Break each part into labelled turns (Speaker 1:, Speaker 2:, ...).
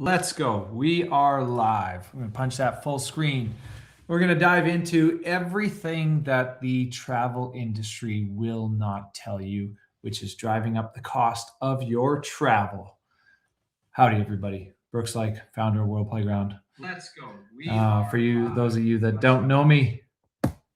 Speaker 1: Let's go. We are live. I'm going to punch that full screen. We're going to dive into everything that the travel industry will not tell you, which is driving up the cost of your travel. Howdy, everybody. Brooks Like, founder of World Playground.
Speaker 2: Let's go.
Speaker 1: For you, those of you that don't know me,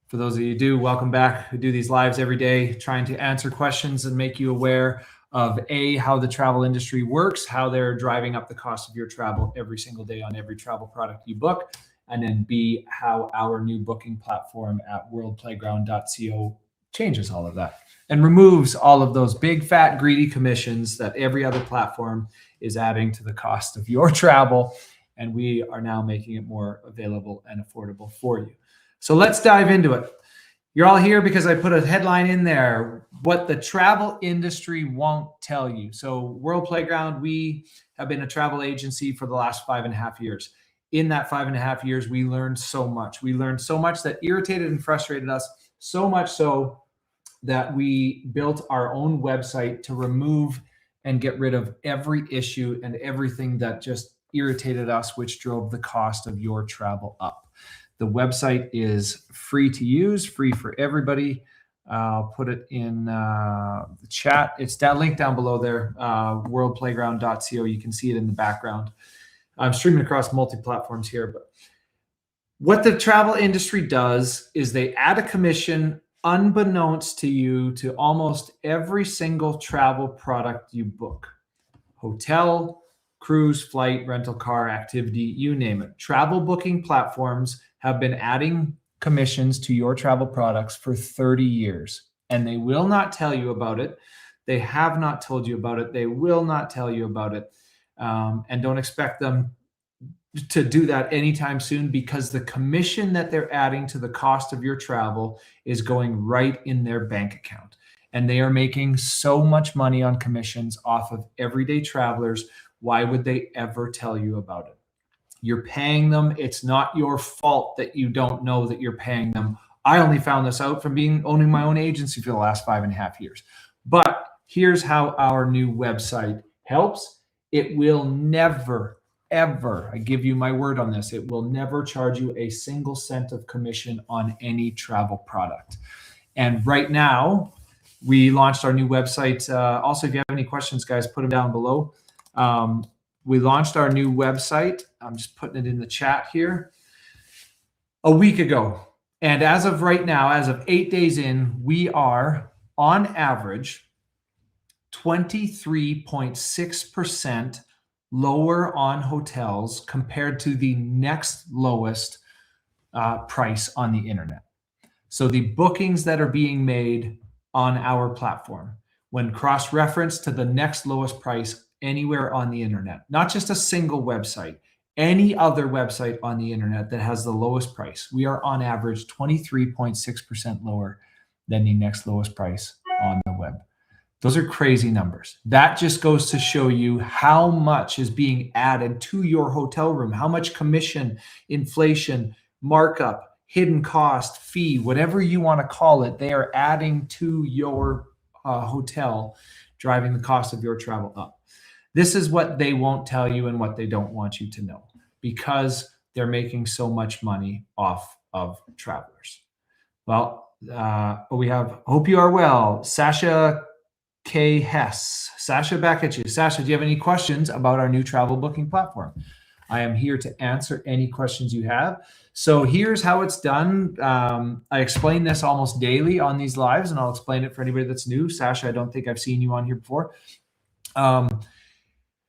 Speaker 1: for those of you who do, welcome back. We do these lives every day, trying to answer questions and make you aware of A, how the travel industry works, how they're driving up the cost of your travel every single day on every travel product you book, and then B, how our new booking platform at worldplayground.co changes all of that and removes all of those big, fat, greedy commissions that every other platform is adding to the cost of your travel. And we are now making it more available and affordable for you. So let's dive into it. You're all here because I put a headline in there, what the travel industry won't tell you. So World Playground, we have been a travel agency for the last 5.5 years. In that 5.5 years, we learned so much. We learned so much that irritated and frustrated us, so much so that we built our own website to remove and get rid of every issue and everything that just irritated us, which drove the cost of your travel up. The website is free to use, free for everybody. I'll put it in the chat. It's that link down below there, worldplayground.co. You can see it in the background. I'm streaming across multi-platforms here, but what the travel industry does is they add a commission unbeknownst to you to almost every single travel product you book. Hotel, cruise, flight, rental car, activity, you name it. Travel booking platforms have been adding commissions to your travel products for 30 years, and they will not tell you about it. They have not told you about it. They will not tell you about it. And don't expect them to do that anytime soon, because the commission that they're adding to the cost of your travel is going right in their bank account. And they are making so much money on commissions off of everyday travelers. Why would they ever tell you about it? You're paying them. It's not your fault that you don't know that you're paying them. I only found this out from owning my own agency for the last 5.5 years. But here's how our new website helps. It will never, ever, I give you my word on this, it will never charge you a single cent of commission on any travel product. And right now, we launched our new website. Also, if you have any questions, guys, put them down below. We launched our new website. I'm just putting it in the chat here a week ago. And as of right now, as of 8 days in, we are on average 23.6% lower on hotels compared to the next lowest price on the internet. So the bookings that are being made on our platform, when cross-referenced to the next lowest price anywhere on the internet, not just a single website, any other website on the internet that has the lowest price, we are on average 23.6% lower than the next lowest price on the web. Those are crazy numbers. That just goes to show you how much is being added to your hotel room, how much commission, inflation, markup, hidden cost, fee, whatever you want to call it, they are adding to your hotel, driving the cost of your travel up. This is what they won't tell you and what they don't want you to know, because they're making so much money off of travelers. Well, we have, hope you are well, Sasha K. Hess. Sasha, back at you. Sasha, do you have any questions about our new travel booking platform? I am here to answer any questions you have. So here's how it's done. I explain this almost daily on these lives, and I'll explain it for anybody that's new. Sasha, I don't think I've seen you on here before.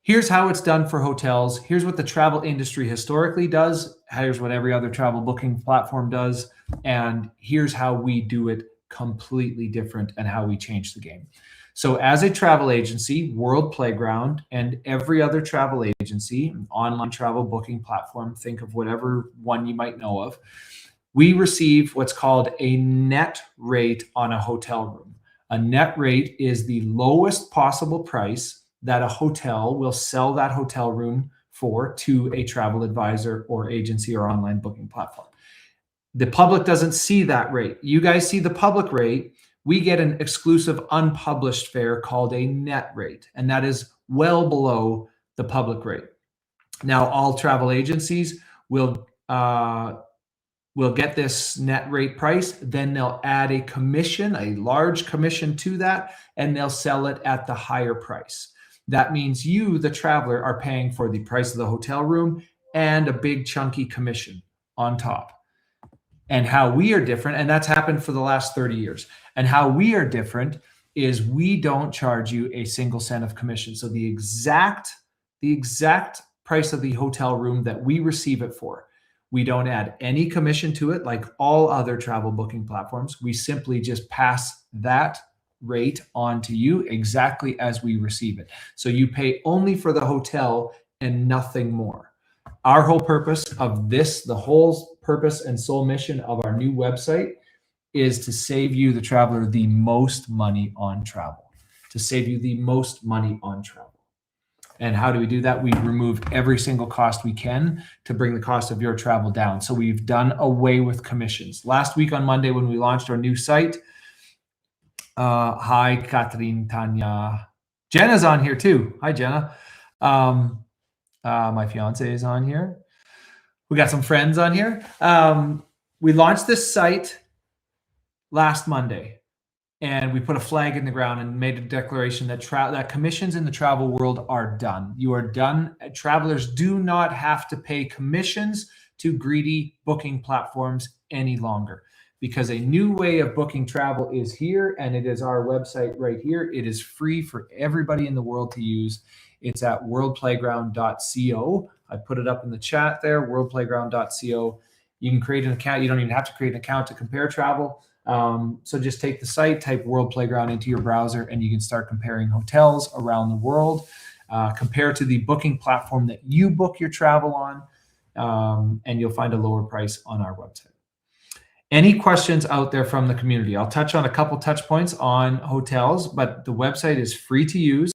Speaker 1: Here's how it's done for hotels. Here's what the travel industry historically does. Here's what every other travel booking platform does. And here's how we do it completely different and how we change the game. So as a travel agency, World Playground and every other travel agency, online travel booking platform, think of whatever one you might know of, we receive what's called a net rate on a hotel room. A net rate is the lowest possible price that a hotel will sell that hotel room for to a travel advisor or agency or online booking platform. The public doesn't see that rate. You guys see the public rate. We get an exclusive unpublished fare called a net rate, and that is well below the public rate. Now, all travel agencies will get this net rate price, then they'll add a commission, a large commission to that, and they'll sell it at the higher price. That means you, the traveler, are paying for the price of the hotel room and a big chunky commission on top. And how we are different, and that's happened for the last 30 years. And how we are different is we don't charge you a single cent of commission. So the exact price of the hotel room that we receive it for, we don't add any commission to it like all other travel booking platforms. We simply just pass that rate on to you exactly as we receive it. So you pay only for the hotel and nothing more. Our whole purpose of this, the whole purpose and sole mission of our new website is to save you, the traveler, the most money on travel, to save you the most money on travel. And how do we do that? We remove every single cost we can to bring the cost of your travel down. So we've done away with commissions. Last week on Monday, when we launched our new site, hi, Catherine, Tanya. Jenna's on here too. Hi, Jenna. My fiance is on here. We got some friends on here. We launched this site last Monday, and we put a flag in the ground and made a declaration that that commissions in the travel world are done. You are done. Travelers do not have to pay commissions to greedy booking platforms any longer, because a new way of booking travel is here, and it is our website right here. It is free for everybody in the world to use. It's at worldplayground.co. I put it up in the chat there, worldplayground.co. You can create an account. You don't even have to create an account to compare travel. So just take the site, type World Playground into your browser, and you can start comparing hotels around the world. Compare to the booking platform that you book your travel on, and you'll find a lower price on our website. Any questions out there from the community? I'll touch on a couple touch points on hotels, but the website is free to use.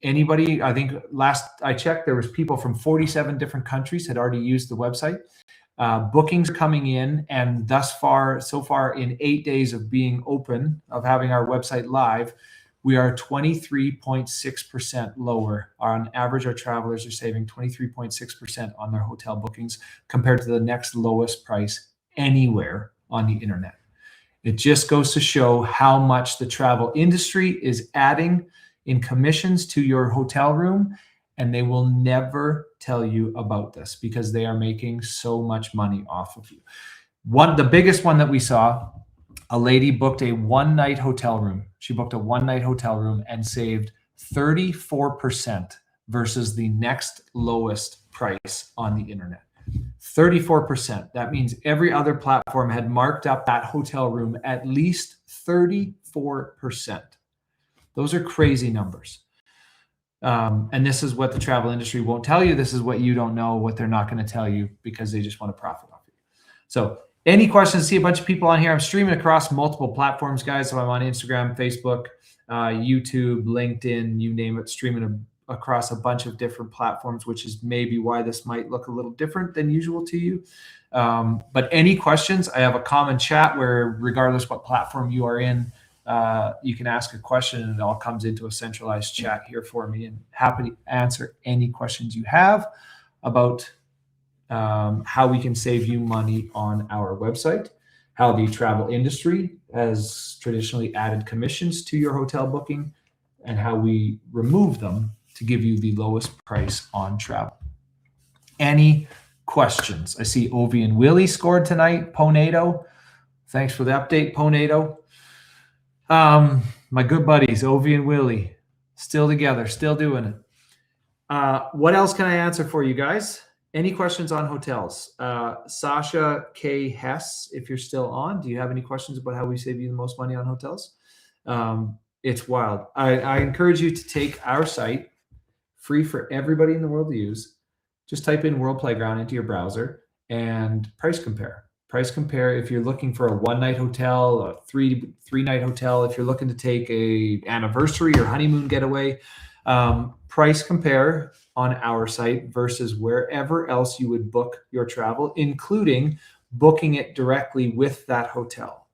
Speaker 1: Anybody, I think last I checked, there was people from 47 different countries had already used the website. Bookings are coming in, and so far in 8 days of being open, of having our website live, we are 23.6% lower. On average, our travelers are saving 23.6% on their hotel bookings compared to the next lowest price anywhere on the internet. It just goes to show how much the travel industry is adding in commissions to your hotel room, and they will never tell you about this because they are making so much money off of you. The biggest one that we saw, a lady booked a one-night hotel room. She booked a one-night hotel room and saved 34% versus the next lowest price on the internet. 34%. That means every other platform had marked up that hotel room at least 34%. Those are crazy numbers. And this is what the travel industry won't tell you. This is what you don't know, what they're not going to tell you, because they just want to profit off you. So any questions? See a bunch of people on here. I'm streaming across multiple platforms, guys. So I'm on Instagram, Facebook, YouTube, LinkedIn, you name it, streaming across a bunch of different platforms, which is maybe why this might look a little different than usual to you. But any questions? I have a common chat where regardless what platform you are in, you can ask a question and it all comes into a centralized chat here for me, and happy to answer any questions you have about how we can save you money on our website, how the travel industry has traditionally added commissions to your hotel booking, and how we remove them to give you the lowest price on travel. Any questions? I see Ovi and Willie scored tonight. Ponato, thanks for the update, Ponato. My good buddies, Ovi and Willie, still together, still doing it. What else can I answer for you guys? Any questions on hotels? Sasha K. Hess, if you're still on, do you have any questions about how we save you the most money on hotels? It's wild. I encourage you to take our site, free for everybody in the world to use. Just type in World Playground into your browser and price compare. Price compare if you're looking for a one-night hotel, a three-night hotel, if you're looking to take a anniversary or honeymoon getaway, price compare on our site versus wherever else you would book your travel, including booking it directly with that hotel.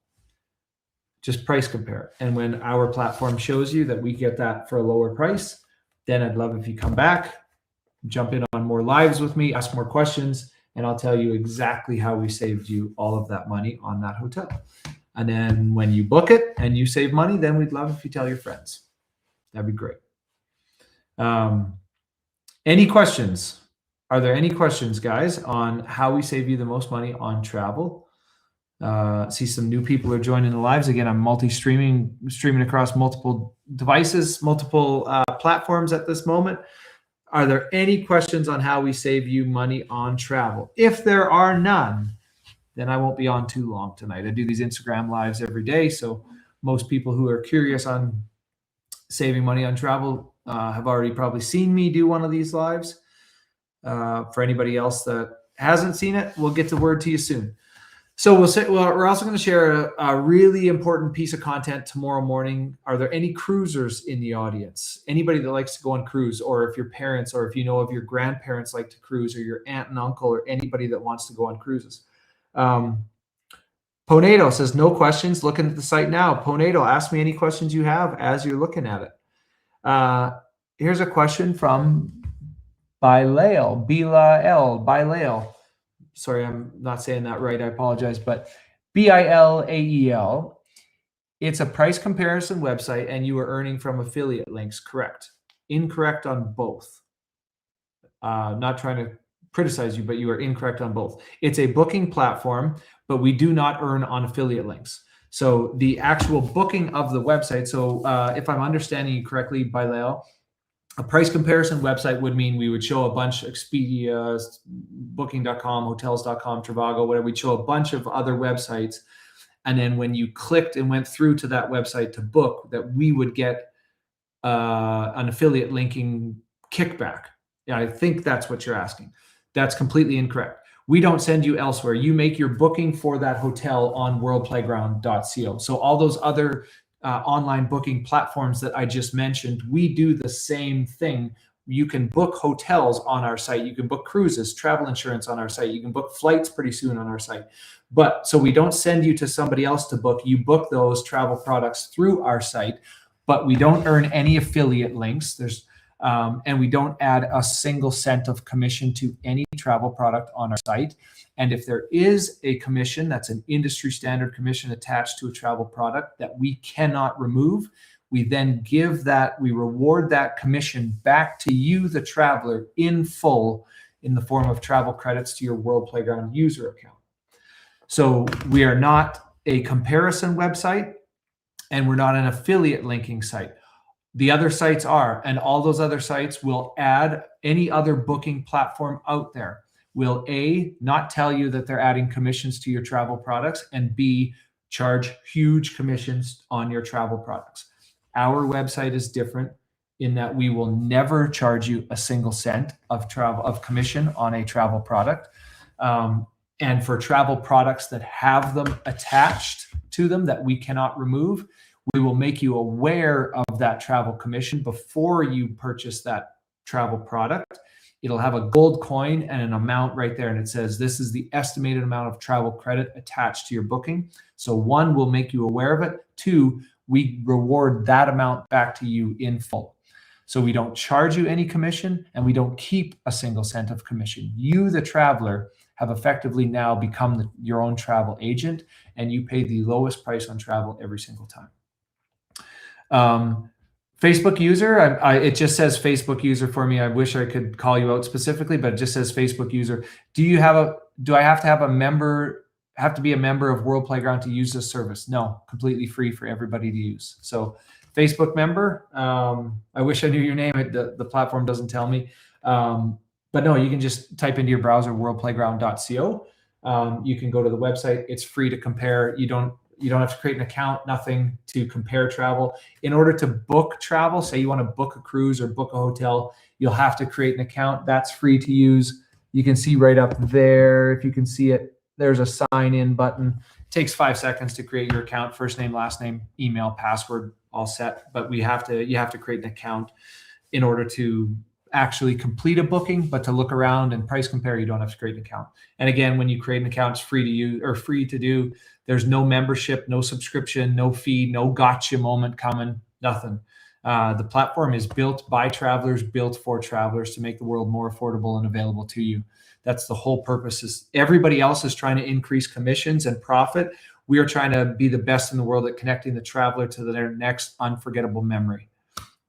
Speaker 1: Just price compare. And when our platform shows you that we get that for a lower price, then I'd love if you come back, jump in on more lives with me, ask more questions, and I'll tell you exactly how we saved you all of that money on that hotel. And then when you book it and you save money, then we'd love if you tell your friends. That'd be great. Any questions? Are there any questions, guys, on how we save you the most money on travel? See some new people are joining the lives. Again, I'm streaming across multiple devices, multiple platforms at this moment. Are there any questions on how we save you money on travel? If there are none, then I won't be on too long tonight. I do these Instagram lives every day, so most people who are curious on saving money on travel have already probably seen me do one of these lives. For anybody else that hasn't seen it, we'll get the word to you soon. So we're also going to share a really important piece of content tomorrow morning. Are there any cruisers in the audience? Anybody that likes to go on cruise, or if your parents, or if you know of your grandparents like to cruise, or your aunt and uncle, or anybody that wants to go on cruises? Ponato says, no questions, looking at the site now. Ponato, ask me any questions you have as you're looking at it. Here's a question from Bilael. Sorry, I'm not saying that right. I apologize, but Bilael. It's a price comparison website, and you are earning from affiliate links. Correct. Incorrect on both. Not trying to criticize you, but you are incorrect on both. It's a booking platform, but we do not earn on affiliate links. So the actual booking of the website. So if I'm understanding you correctly, Bilael, a price comparison website would mean we would show a bunch of Expedia, Booking.com, Hotels.com, Trivago, whatever. We'd show a bunch of other websites. And then when you clicked and went through to that website to book, that we would get an affiliate linking kickback. Yeah, I think that's what you're asking. That's completely incorrect. We don't send you elsewhere. You make your booking for that hotel on worldplayground.co. So all those other online booking platforms that I just mentioned, we do the same thing. You can book hotels on our site. You can book cruises, travel insurance on our site. You can book flights pretty soon on our site. But so we don't send you to somebody else to book. You book those travel products through our site, but we don't earn any affiliate links. And we don't add a single cent of commission to any travel product on our site. And if there is a commission, that's an industry standard commission attached to a travel product that we cannot remove, we then we reward that commission back to you, the traveler, in full in the form of travel credits to your World Playground user account. So we are not a comparison website, and we're not an affiliate linking site. The other sites are, and all those other sites will add any other booking platform out there. Will A, not tell you that they're adding commissions to your travel products, and B, charge huge commissions on your travel products. Our website is different in that we will never charge you a single cent of commission on a travel product. And for travel products that have them attached to them that we cannot remove, we will make you aware of that travel commission before you purchase that travel product. It'll have a gold coin and an amount right there, and it says this is the estimated amount of travel credit attached to your booking. So one, we'll make you aware of it. Two, we reward that amount back to you in full. So we don't charge you any commission, and we don't keep a single cent of commission. You, the traveler, have effectively now become your own travel agent, and you pay the lowest price on travel every single time. Facebook user, it just says Facebook user for me. I wish I could call you out specifically, but it just says Facebook user. Do I have to be a member of World Playground to use this service? No, completely free for everybody to use. So Facebook member, I wish I knew your name. The platform doesn't tell me. But no, you can just type into your browser worldplayground.co. You can go to the website. It's free to compare. You don't have to create an account, nothing to compare travel. In order to book travel, say you want to book a cruise or book a hotel, you'll have to create an account. That's free to use. You can see right up there, if you can see it, there's a sign in button. It takes 5 seconds to create your account, first name, last name, email, password, all set. But you have to create an account in order to actually complete a booking, but to look around and price compare, you don't have to create an account. And again, when you create an account, it's free to use or free to do. There's no membership, no subscription, no fee, no gotcha moment coming, nothing. The platform is built by travelers, built for travelers to make the world more affordable and available to you. That's the whole purpose. Is everybody else is trying to increase commissions and profit. We are trying to be the best in the world at connecting the traveler to their next unforgettable memory.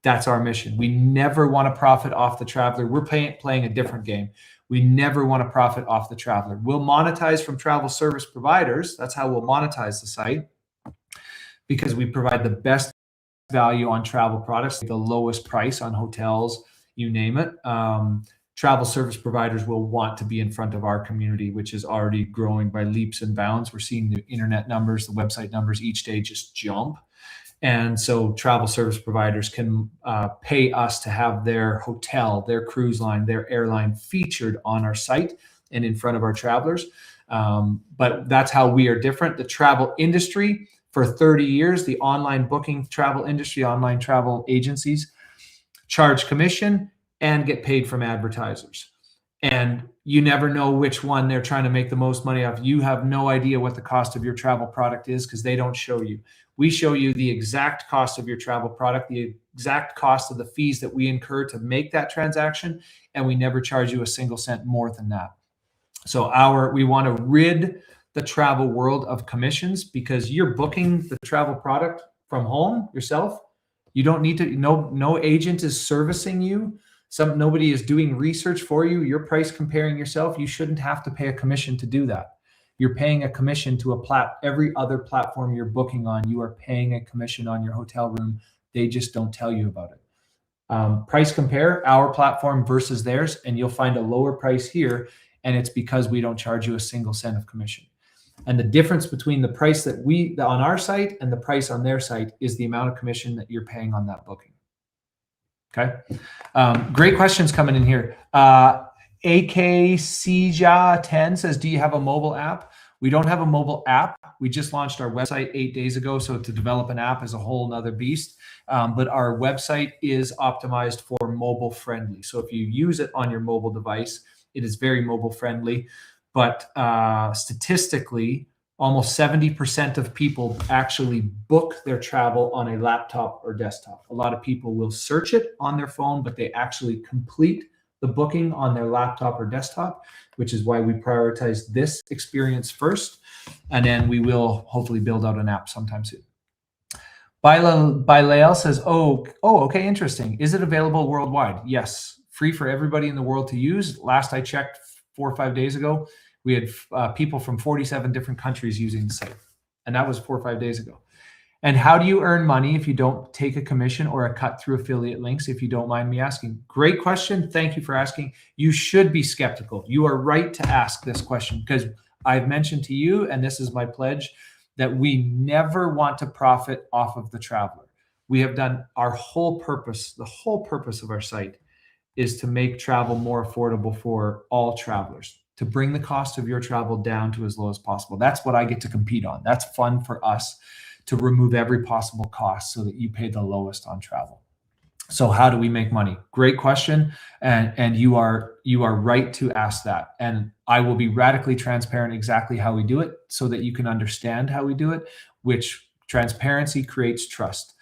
Speaker 1: That's our mission. We never want to profit off the traveler. We're playing a different game. We never want to profit off the traveler. We'll monetize from travel service providers. That's how we'll monetize the site, because we provide the best value on travel products, the lowest price on hotels, you name it. Travel service providers will want to be in front of our community, which is already growing by leaps and bounds. We're seeing the internet numbers, the website numbers each day just jump. And so travel service providers can pay us to have their hotel, their cruise line, their airline featured on our site and in front of our travelers. But that's how we are different. The travel industry, for 30 years, the online booking travel industry, online travel agencies charge commission and get paid from advertisers. And you never know which one they're trying to make the most money off. You have no idea what the cost of your travel product is because they don't show you. We show you the exact cost of your travel product, the exact cost of the fees that we incur to make that transaction, and we never charge you a single cent more than that. So we want to rid the travel world of commissions, because you're booking the travel product from home yourself. You don't need to, no agent is servicing you. Nobody is doing research for you. You're price comparing yourself. You shouldn't have to pay a commission to do that. You're paying a commission to every other platform you're booking on. You are paying a commission on your hotel room. They just don't tell you about it. Price compare our platform versus theirs, and you'll find a lower price here. And it's because we don't charge you a single cent of commission. And the difference between the price that on our site and the price on their site is the amount of commission that you're paying on that booking. Okay. Great questions coming in here. AKCja10 says, do you have a mobile app? We don't have a mobile app. We just launched our website 8 days ago. So to develop an app is a whole nother beast. But our website is optimized for mobile friendly. So if you use it on your mobile device, it is very mobile friendly. But statistically, almost 70% of people actually book their travel on a laptop or desktop. A lot of people will search it on their phone, but they actually complete the booking on their laptop or desktop, which is why we prioritize this experience first. And then we will hopefully build out an app sometime soon. Bilael says, okay, interesting. Is it available worldwide? Yes, free for everybody in the world to use. Last I checked 4 or 5 days ago, we had people from 47 different countries using the site. And that was 4 or 5 days ago. And how do you earn money if you don't take a commission or a cut through affiliate links, if you don't mind me asking? Great question. Thank you for asking. You should be skeptical. You are right to ask this question, because I've mentioned to you, and this is my pledge, that we never want to profit off of the traveler. We have done our whole purpose, the whole purpose of our site is to make travel more affordable for all travelers, to bring the cost of your travel down to as low as possible. That's what I get to compete on. That's fun for us, to remove every possible cost so that you pay the lowest on travel. So how do we make money? Great question. And you are right to ask that. And I will be radically transparent exactly how we do it so that you can understand how we do it, which transparency creates trust.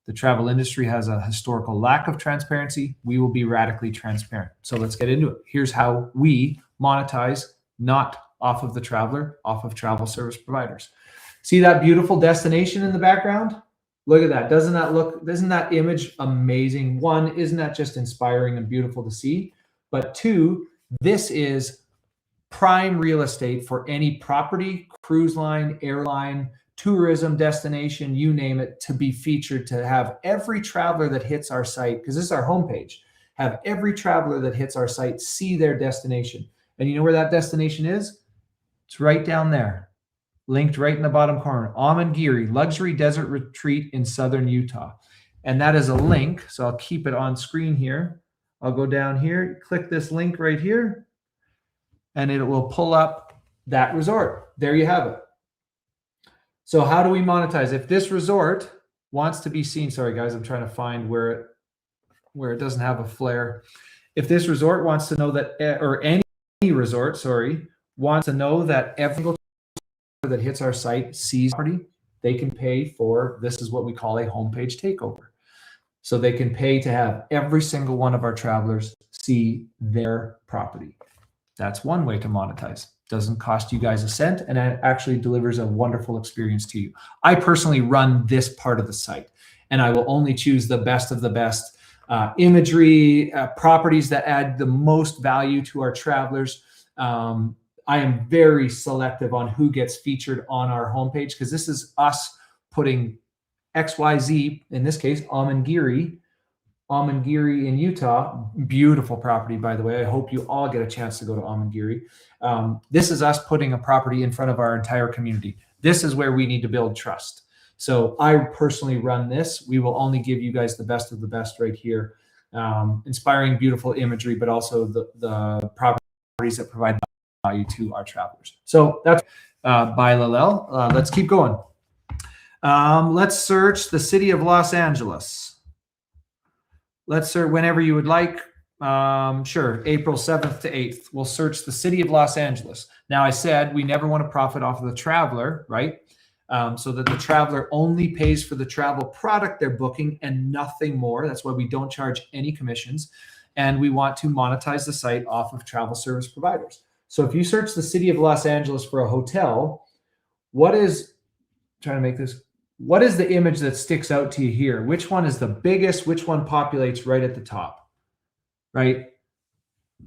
Speaker 1: The travel industry has a historical lack of transparency. We will be radically transparent. So let's get into it. Here's how we monetize, not off of the traveler, off of travel service providers. See that beautiful destination in the background? Look at that. Isn't that image amazing? One, isn't that just inspiring and beautiful to see? But two, this is prime real estate for any property, cruise line, airline, tourism destination, you name it, to be featured, to have every traveler that hits our site, because this is our homepage, have every traveler that hits our site see their destination. And you know where that destination is? It's right down there, linked right in the bottom corner. Amangiri, luxury desert retreat in southern Utah. And that is a link. So I'll keep it on screen here. I'll go down here, click this link right here, and it will pull up that resort. There you have it. So how do we monetize? If this resort wants to be seen, sorry guys, I'm trying to find where it doesn't have a flare. If this resort wants to know that, or any resort, sorry, wants to know that every single that hits our site sees property, they can pay for, this is what we call a homepage takeover. So they can pay to have every single one of our travelers see their property. That's one way to monetize. Doesn't cost you guys a cent, and it actually delivers a wonderful experience to you. I personally run this part of the site, and I will only choose the best of the best imagery, properties that add the most value to our travelers. I am very selective on who gets featured on our homepage, because this is us putting XYZ, in this case, Amangiri in Utah. Beautiful property, by the way. I hope you all get a chance to go to Amangiri. This is us putting a property in front of our entire community. This is where we need to build trust. So I personally run this. We will only give you guys the best of the best right here. Inspiring, beautiful imagery, but also the properties that provide value to our travelers. So that's by Lalel. Let's keep going. Let's search the city of Los Angeles. Let's search whenever you would like. Sure, April 7th to 8th. We'll search the city of Los Angeles. Now, I said we never want to profit off of the traveler, right? So that the traveler only pays for the travel product they're booking and nothing more. That's why we don't charge any commissions. And we want to monetize the site off of travel service providers. So if you search the city of Los Angeles for a hotel, what is the image that sticks out to you here? Which one is the biggest? Which one populates right at the top? Right?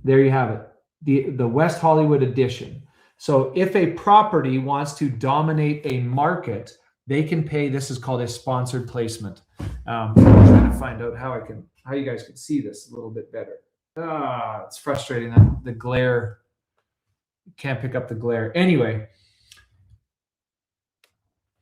Speaker 1: There you have it. The West Hollywood edition. So if a property wants to dominate a market, they can pay. This is called a sponsored placement. I'm trying to find out how you guys can see this a little bit better. It's frustrating that the glare, can't pick up the glare. Anyway,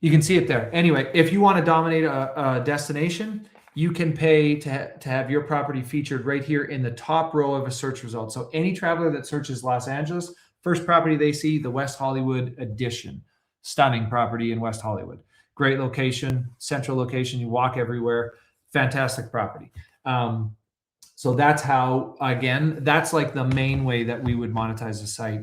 Speaker 1: you can see it there. Anyway, if you want to dominate a destination, you can pay to have your property featured right here in the top row of a search result. So any traveler that searches Los Angeles, first property they see, the West Hollywood edition. Stunning property in West Hollywood. Great location, central location. You walk everywhere. Fantastic property. So that's how, again, that's like the main way that we would monetize the site.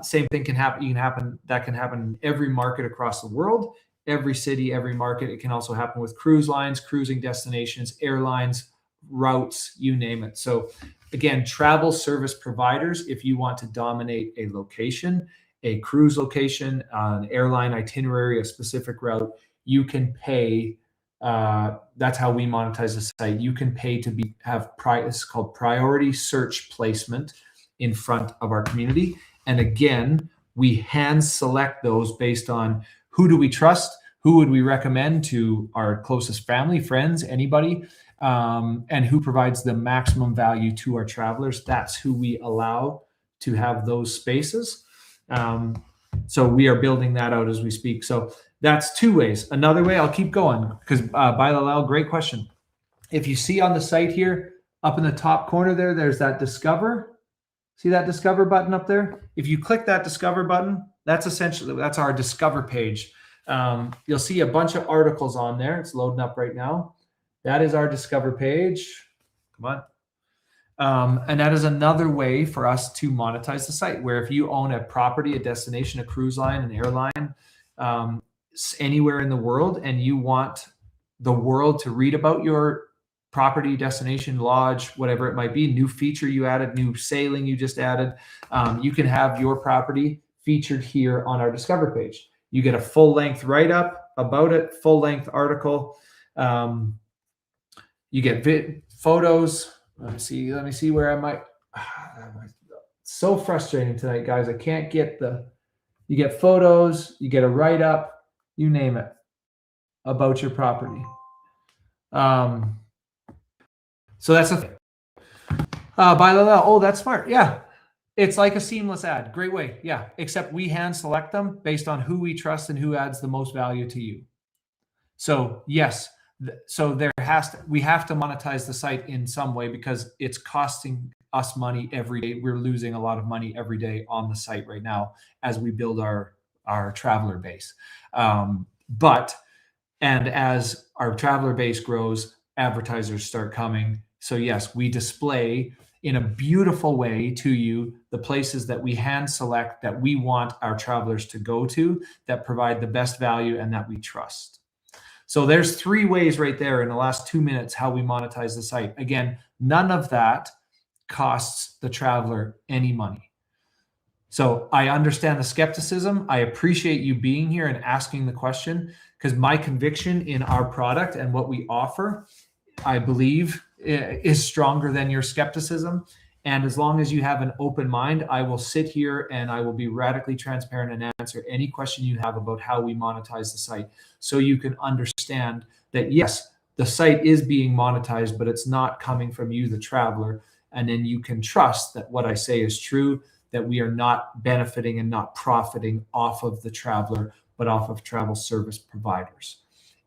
Speaker 1: Same thing can happen. That can happen in every market across the world, every city, every market. It can also happen with cruise lines, cruising destinations, airlines, routes, you name it. So again, travel service providers, if you want to dominate a location, a cruise location, an airline itinerary, a specific route, you can pay. That's how we monetize the site. You can pay to it's called priority search placement in front of our community. And again, we hand select those based on who do we trust, who would we recommend to our closest family, friends, anybody, and who provides the maximum value to our travelers. That's who we allow to have those spaces. So we are building that out as we speak. So that's two ways. Another way, I'll keep going because by Lalel, great question. If you see on the site here, up in the top corner there, there's that Discover. See that Discover button up there? If you click that Discover button, that's our Discover page. You'll see a bunch of articles on there. It's loading up right now. That is our Discover page. Come on. And that is another way for us to monetize the site, where if you own a property, a destination, a cruise line, an airline, anywhere in the world, and you want the world to read about your property, destination, lodge, whatever it might be, new feature you added, new sailing you just added, you can have your property featured here on our Discover page. You get a full-length write-up about it, full-length article. You get photos. Let me see where I might. So frustrating tonight, guys. I can't get you get photos, you get a write-up, you name it, about your property. So that's by Lalel. Oh, that's smart. Yeah. It's like a seamless ad. Great way. Yeah. Except we hand select them based on who we trust and who adds the most value to you. So yes. So we have to monetize the site in some way because it's costing us money every day. We're losing a lot of money every day on the site right now as we build our traveler base. But as our traveler base grows, advertisers start coming. So yes, we display in a beautiful way to you the places that we hand select that we want our travelers to go to, that provide the best value and that we trust. So there's 3 ways right there in the last 2 minutes how we monetize the site. Again, none of that costs the traveler any money. So I understand the skepticism. I appreciate you being here and asking the question, because my conviction in our product and what we offer, I believe, is stronger than your skepticism. And as long as you have an open mind, I will sit here and I will be radically transparent and answer any question you have about how we monetize the site, so you can understand that, yes, the site is being monetized, but it's not coming from you, the traveler. And then you can trust that what I say is true, that we are not benefiting and not profiting off of the traveler, but off of travel service providers.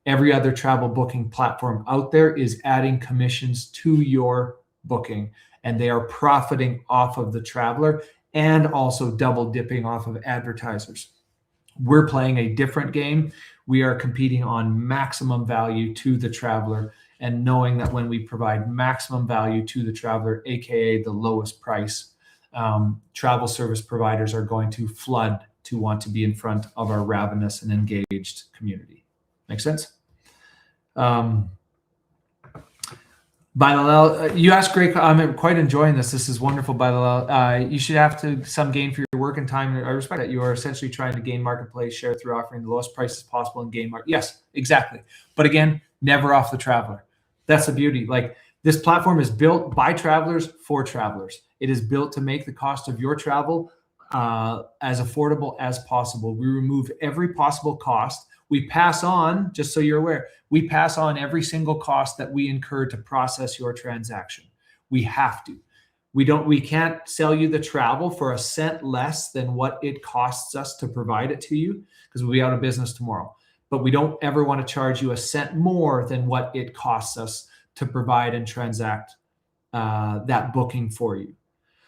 Speaker 1: Every other travel booking platform out there is adding commissions to your booking, and they are profiting off of the traveler and also double dipping off of advertisers. We're playing a different game. We are competing on maximum value to the traveler, and knowing that when we provide maximum value to the traveler, AKA the lowest price, travel service providers are going to flood to want to be in front of our ravenous and engaged community. Make sense? Bilalel, you asked great. I'm quite enjoying this. This is wonderful, Bilalel. You should have some gain for your work and time. I respect that. You are essentially trying to gain marketplace share through offering the lowest prices possible and gain market. Yes, exactly. But again, never off the traveler. That's the beauty. Like, this platform is built by travelers for travelers. It is built to make the cost of your travel as affordable as possible. We remove every possible cost. We pass on, just so you're aware, we pass on every single cost that we incur to process your transaction. We have to. We can't sell you the travel for a cent less than what it costs us to provide it to you, because we'll be out of business tomorrow. But we don't ever want to charge you a cent more than what it costs us to provide and transact that booking for you.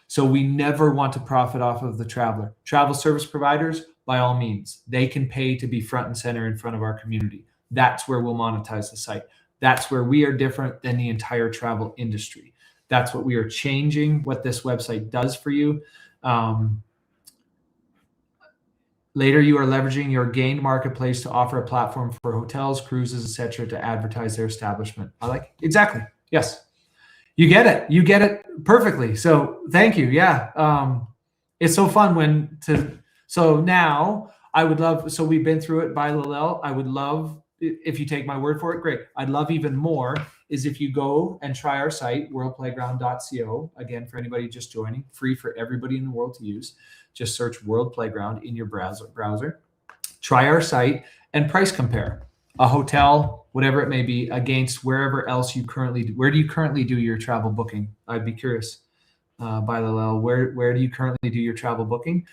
Speaker 1: So we never want to profit off of the traveler. Travel service providers, by all means, they can pay to be front and center in front of our community. That's where we'll monetize the site. That's where we are different than the entire travel industry. That's what we are changing, what this website does for you. Later, you are leveraging your gained marketplace to offer a platform for hotels, cruises, etc., to advertise their establishment. I like it. Exactly. Yes. You get it. You get it perfectly. So thank you. Yeah. It's so fun so now I would love, so we've been through it by Lalel. I would love, if you take my word for it, great. I'd love even more is if you go and try our site, worldplayground.co. Again, for anybody just joining, free for everybody in the world to use. Just search World Playground in your browser. Try our site and price compare a hotel, whatever it may be, against wherever else where do you currently do your travel booking? I'd be curious, by Lalel, where do you currently do your travel booking?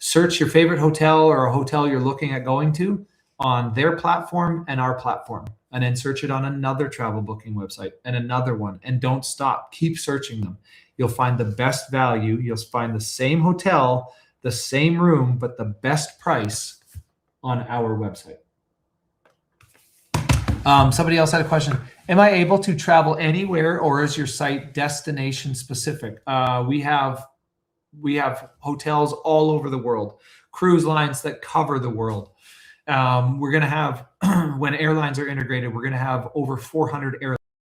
Speaker 1: Search your favorite hotel or a hotel you're looking at going to on their platform and our platform, and then search it on another travel booking website and another one, and don't stop. Keep searching them. You'll find the best value. You'll find the same hotel, the same room, but the best price on our website. Somebody else had a question. Am I able to travel anywhere, or is your site destination specific? We have hotels all over the world, cruise lines that cover the world. We're going to have, when airlines are integrated, we're going to have over 400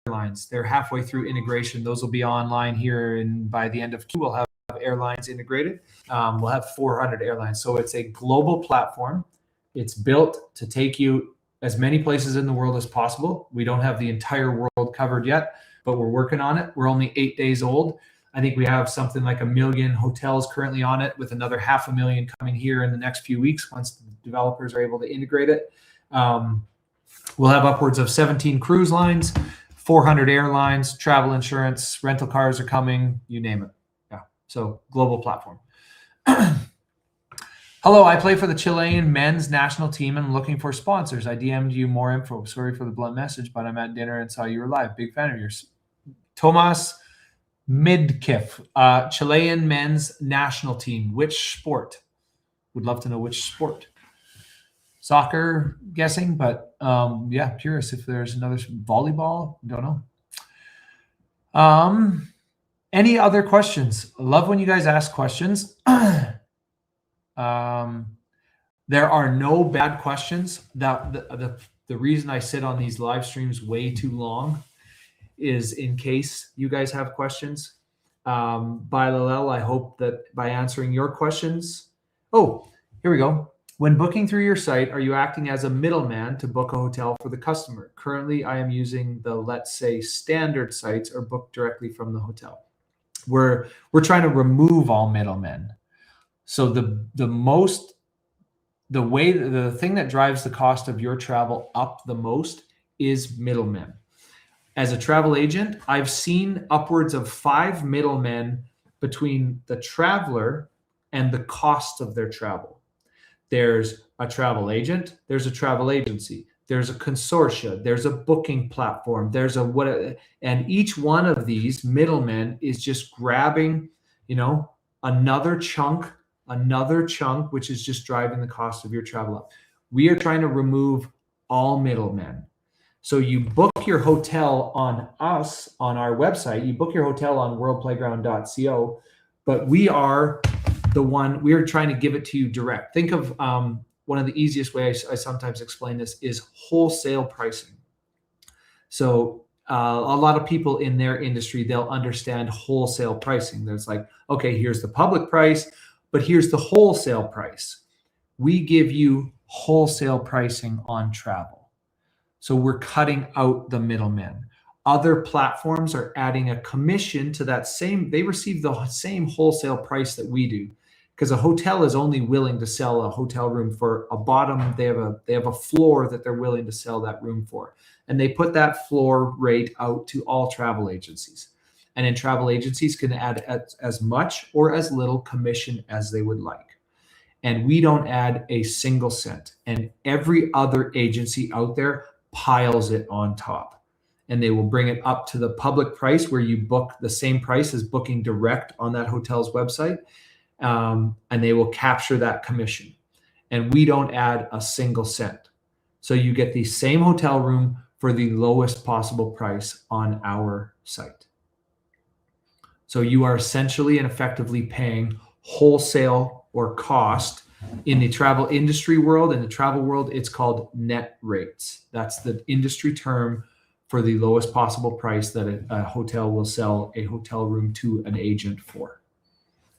Speaker 1: airlines. They're halfway through integration. Those will be online here, and by the end of Q, we'll have airlines integrated. We'll have 400 airlines. So it's a global platform. It's built to take you as many places in the world as possible. We don't have the entire world covered yet, but we're working on it. We're only 8 days old. I think we have something like 1 million hotels currently on it, with another 500,000 coming here in the next few weeks once the developers are able to integrate it. We'll have upwards of 17 cruise lines, 400 airlines, travel insurance, rental cars are coming, you name it. Yeah, so global platform. Hello, I play for the Chilean men's national team and I'm looking for sponsors. I DM'd you more info. Sorry for the blunt message, but I'm at dinner and saw you were live. Big fan of yours. Tomas Midkiff, Chilean men's national team. Which sport? Would love to know which sport. Soccer, guessing, but yeah, curious if there's another volleyball. Don't know. Any other questions? I love when you guys ask questions. There are no bad questions. The the reason I sit on these live streams way too long is in case you guys have questions. By Lalel, I hope that by answering your questions. Oh, here we go. When booking through your site, are you acting as a middleman to book a hotel for the customer? Currently, I am using the, let's say, standard sites or book directly from the hotel. We're trying to remove all middlemen. So the thing that drives the cost of your travel up the most is middlemen. As a travel agent, I've seen upwards of 5 middlemen between the traveler and the cost of their travel. There's a travel agent, there's a travel agency, there's a consortia, there's a booking platform, there's a what, and each one of these middlemen is just grabbing, another chunk, which is just driving the cost of your travel up. We are trying to remove all middlemen. So you book your hotel on us, on our website, you book your hotel on worldplayground.co, but we are trying to give it to you direct. Think of one of the easiest ways I sometimes explain this is wholesale pricing. So a lot of people in their industry, they'll understand wholesale pricing. There's like, okay, here's the public price, but here's the wholesale price. We give you wholesale pricing on travel. So we're cutting out the middlemen. Other platforms are adding a commission to that they receive the same wholesale price that we do, because a hotel is only willing to sell a hotel room for a bottom. They have a floor that they're willing to sell that room for. And they put that floor rate out to all travel agencies. And then travel agencies can add as much or as little commission as they would like. And we don't add a single cent. And every other agency out there piles it on top, and they will bring it up to the public price where you book the same price as booking direct on that hotel's website, and they will capture that commission, and we don't add a single cent. So you get the same hotel room for the lowest possible price on our site. So you are essentially and effectively paying wholesale or cost. In the travel industry world, in the travel world, it's called net rates. That's the industry term for the lowest possible price that a hotel will sell a hotel room to an agent for.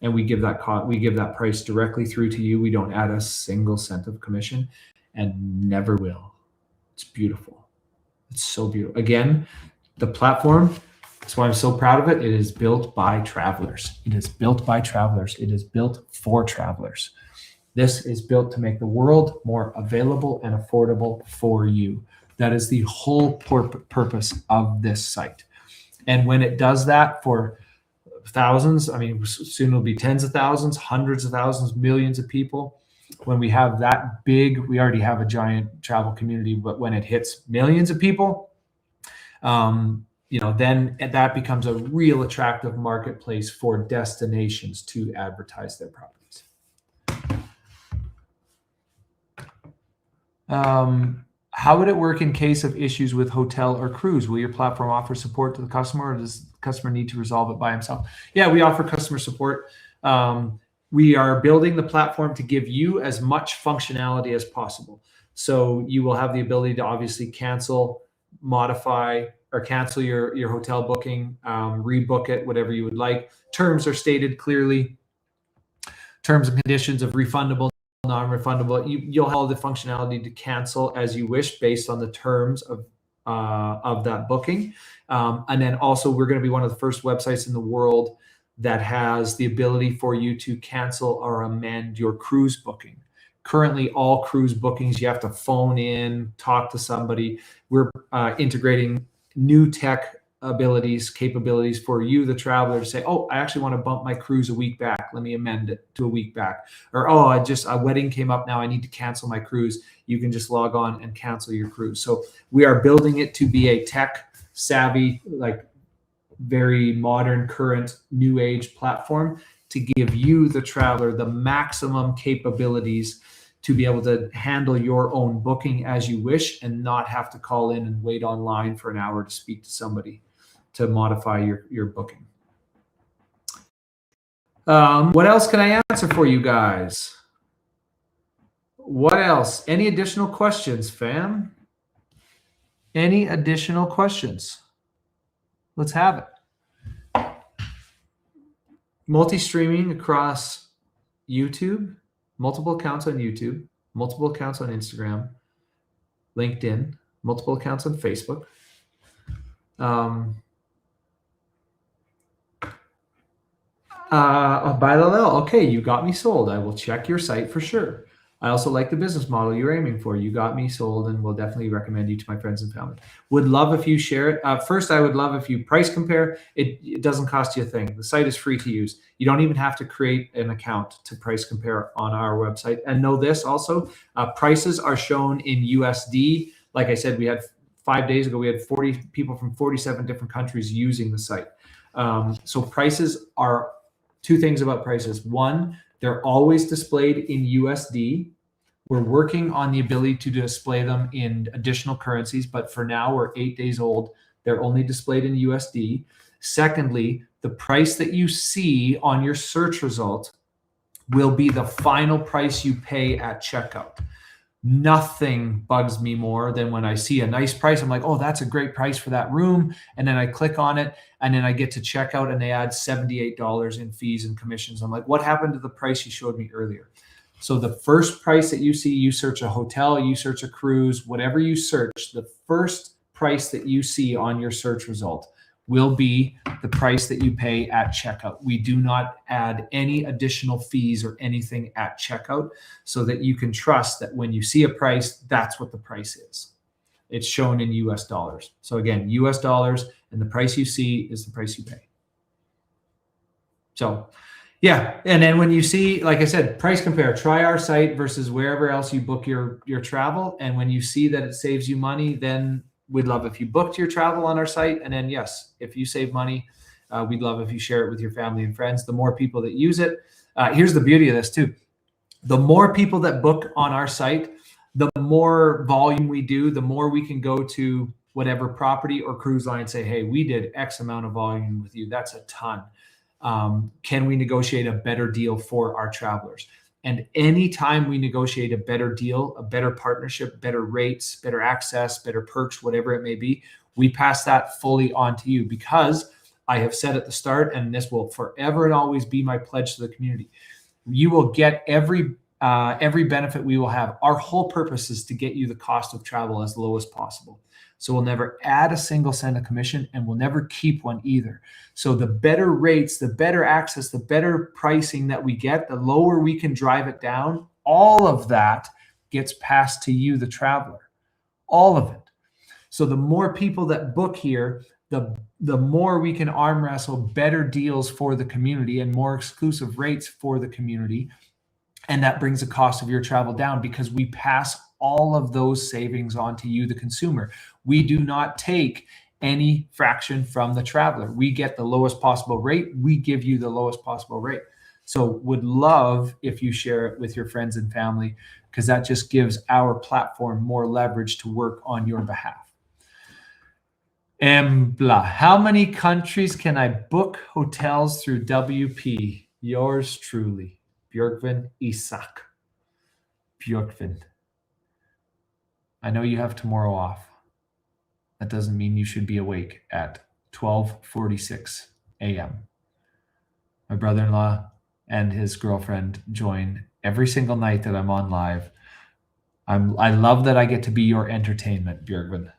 Speaker 1: And we give that price directly through to you. We don't add a single cent of commission, and never will. It's beautiful. It's so beautiful. Again, the platform, that's why I'm so proud of it. It is built by travelers. It is built by travelers. It is built for travelers. This is built to make the world more available and affordable for you. That is the whole purpose of this site. And when it does that for thousands, soon it'll be tens of thousands, hundreds of thousands, millions of people. When we have that big, we already have a giant travel community, but when it hits millions of people, then that becomes a real attractive marketplace for destinations to advertise their properties. How would it work in case of issues with hotel or cruise? Will your platform offer support to the customer, or does the customer need to resolve it by himself? Yeah, we offer customer support. We are building the platform to give you as much functionality as possible. So you will have the ability to obviously cancel, modify, or cancel your hotel booking, rebook it, whatever you would like. Terms are stated clearly. Terms and conditions of refundable, non-refundable. You'll have the functionality to cancel as you wish based on the terms of that booking. And then also, we're going to be one of the first websites in the world that has the ability for you to cancel or amend your cruise booking. Currently, all cruise bookings, you have to phone in, talk to somebody. We're integrating new tech capabilities for you, the traveler, to say, oh, I actually want to bump my cruise a week back. Let me amend it to a week back. Or, oh, a wedding came up now. I need to cancel my cruise. You can just log on and cancel your cruise. So we are building it to be a tech savvy, like very modern, current, new age platform to give you, the traveler, the maximum capabilities to be able to handle your own booking as you wish and not have to call in and wait online for an hour to speak to somebody to modify your booking. What else can I answer for you guys? What else? Any additional questions, fam? Any additional questions? Let's have it. Multi-streaming across YouTube, multiple accounts on YouTube, multiple accounts on Instagram, LinkedIn, multiple accounts on Facebook. By okay, you got me sold. I will check your site for sure. I also like the business model you're aiming for. You got me sold and will definitely recommend you to my friends and family. Would love if you share it. First, I would love if you price compare. It doesn't cost you a thing. The site is free to use. You don't even have to create an account to price compare on our website. And know this also, prices are shown in USD. Like I said, we had 5 days ago, we had 40 people from 47 different countries using the site. So prices are, two things about prices. One, they're always displayed in USD. We're working on the ability to display them in additional currencies, but for now, we're 8 days old. They're only displayed in USD. Secondly, the price that you see on your search result will be the final price you pay at checkout. Nothing bugs me more than when I see a nice price. I'm like, oh, that's a great price for that room. And then I click on it and then I get to checkout and they add $78 in fees and commissions. I'm like, what happened to the price you showed me earlier? So the first price that you see, you search a hotel, you search a cruise, whatever you search, the first price that you see on your search result will be the price that you pay at checkout. We do not add any additional fees or anything at checkout, so that you can trust that when you see a price, that's what the price is. It's shown in US dollars. So again, US dollars, and the price you see is the price you pay. So yeah, and then when you see, like I said, price compare, try our site versus wherever else you book your travel. And when you see that it saves you money, then we'd love if you booked your travel on our site. And then yes, if you save money, we'd love if you share it with your family and friends. The more people that use it, here's the beauty of this too. The more people that book on our site, the more volume we do, the more we can go to whatever property or cruise line and say, hey, we did X amount of volume with you. That's a ton. Can we negotiate a better deal for our travelers? And anytime we negotiate a better deal, a better partnership, better rates, better access, better perks, whatever it may be, we pass that fully on to you, because I have said at the start, and this will forever and always be my pledge to the community, you will get every benefit we will have. Our whole purpose is to get you the cost of travel as low as possible. So we'll never add a single cent of commission, and we'll never keep one either. So the better rates, the better access, the better pricing that we get, the lower we can drive it down, all of that gets passed to you, the traveler, all of it. So the more people that book here, the more we can arm wrestle better deals for the community and more exclusive rates for the community. And that brings the cost of your travel down, because we pass all of those savings on to you, the consumer. We do not take any fraction from the traveler. We get the lowest possible rate. We give you the lowest possible rate. So would love if you share it with your friends and family, because that just gives our platform more leverage to work on your behalf. Embla, how many countries can I book hotels through WP? Yours truly, Björkvin Isak. Björkvin. I know you have tomorrow off. That doesn't mean you should be awake at 12:46 a.m. My brother-in-law and his girlfriend join every single night that I'm on live. I love that I get to be your entertainment, Björkvin.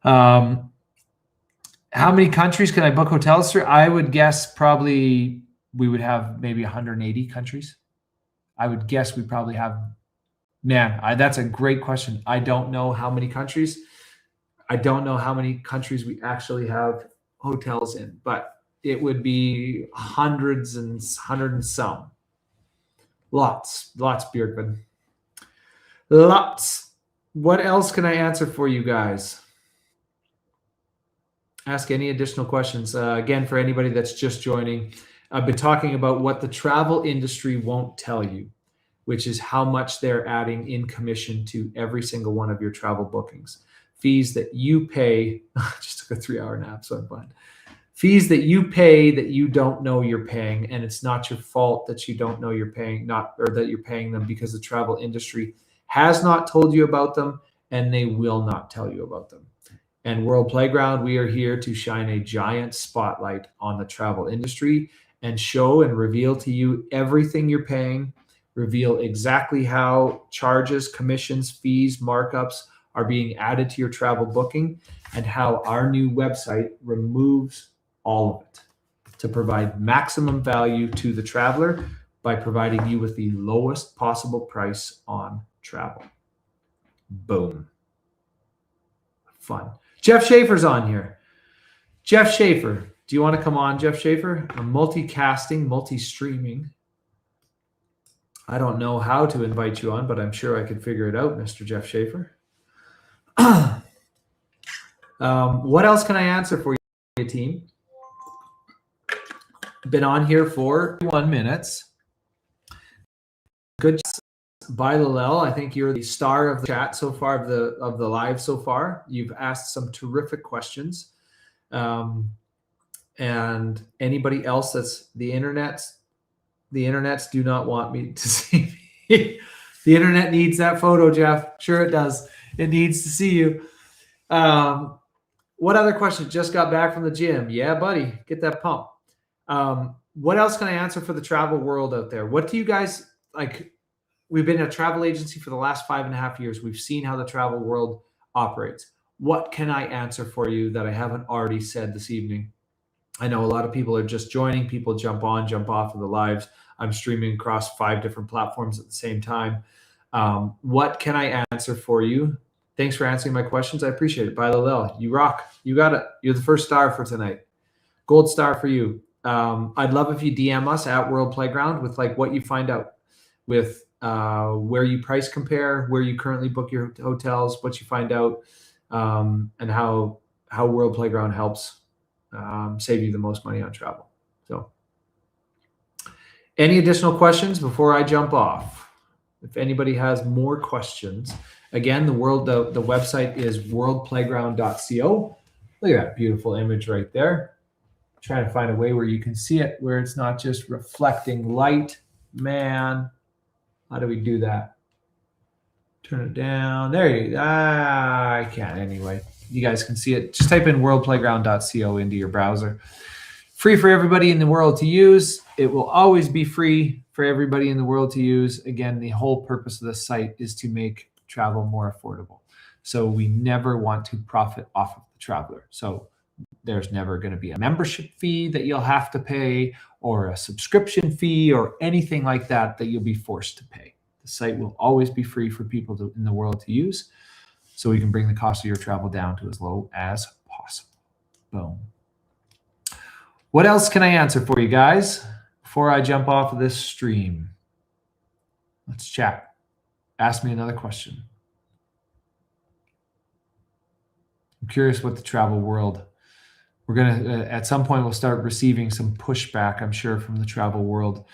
Speaker 1: How many countries can I book hotels through? I would guess probably we would have maybe 180 countries. I would guess we probably have, that's a great question. I don't know how many countries. I don't know how many countries we actually have hotels in, but it would be hundred and some. Lots, Björkvin. Lots. What else can I answer for you guys? Ask any additional questions. Again, for anybody that's just joining, I've been talking about what the travel industry won't tell you, which is how much they're adding in commission to every single one of your travel bookings. Fees that you pay, just took a 3-hour nap, so I'm fine. Fees that you pay that you don't know you're paying, and it's not your fault that you don't know you're paying, or that you're paying them, because the travel industry has not told you about them, and they will not tell you about them. And World Playground, we are here to shine a giant spotlight on the travel industry and show and reveal to you everything you're paying, reveal exactly how charges, commissions, fees, markups are being added to your travel booking, and how our new website removes all of it to provide maximum value to the traveler by providing you with the lowest possible price on travel. Boom. Fun. Jeff Schaefer's on here. Jeff Schaefer, do you want to come on, Jeff Schaefer? I'm multicasting, multi-streaming. I don't know how to invite you on, but I'm sure I could figure it out, Mr. Jeff Schaefer. What else can I answer for you, team? Been on here for 1 minute. Good by Lalel. I think you're the star of the chat so far, of the live so far. You've asked some terrific questions. And anybody else that's the internets do not want me to see me. The internet needs that photo, Jeff. Sure it does. It needs to see you. What other questions? Just got back from the gym. Yeah, buddy, get that pump. What else can I answer for the travel world out there? What do you guys like? We've been a travel agency for the last 5.5 years. We've seen how the travel world operates. What can I answer for you that I haven't already said this evening? I know a lot of people are just joining. People jump on, jump off of the lives. I'm streaming across 5 different platforms at the same time. What can I answer for you? Thanks for answering my questions. I appreciate it. Bye, Lalel. You rock. You got it. You're the first star for tonight. Gold star for you. I'd love if you DM us at World Playground with like what you find out, with where you price compare, where you currently book your hotels, what you find out, and how World Playground helps save you the most money on travel. So any additional questions before I jump off? If anybody has more questions, again, the website is worldplayground.co. Look at that beautiful image right there. Trying to find a way where you can see it, where it's not just reflecting light. Man, how do we do that? Turn it down. There you go. I can't anyway. You guys can see it. Just type in worldplayground.co into your browser. Free for everybody in the world to use. It will always be free for everybody in the world to use. Again, the whole purpose of the site is to make travel more affordable. So we never want to profit off of the traveler. So there's never going to be a membership fee that you'll have to pay, or a subscription fee, or anything like that you'll be forced to pay. The site will always be free for people in the world to use, so we can bring the cost of your travel down to as low as possible. Boom. What else can I answer for you guys before I jump off of this stream? Let's chat. Ask me another question. I'm curious what the travel world, we're going to, at some point, we'll start receiving some pushback, I'm sure, from the travel world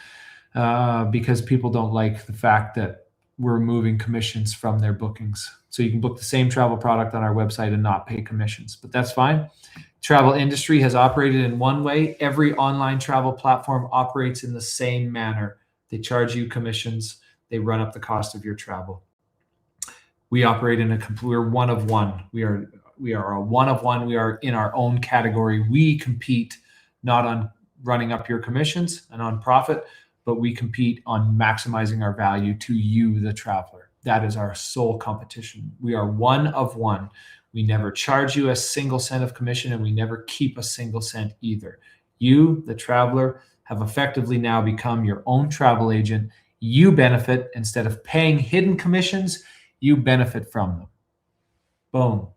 Speaker 1: because people don't like the fact that we're removing commissions from their bookings. So you can book the same travel product on our website and not pay commissions, but that's fine. Travel industry has operated in one way. Every online travel platform operates in the same manner. They charge you commissions. They run up the cost of your travel. We operate we're one of one. We are a one of one. We are in our own category. We compete not on running up your commissions and on profit, but we compete on maximizing our value to you, the traveler. That is our sole competition. We are one of one. We never charge you a single cent of commission, and we never keep a single cent either. You, the traveler, have effectively now become your own travel agent. You benefit. Instead of paying hidden commissions, you benefit from them. Boom.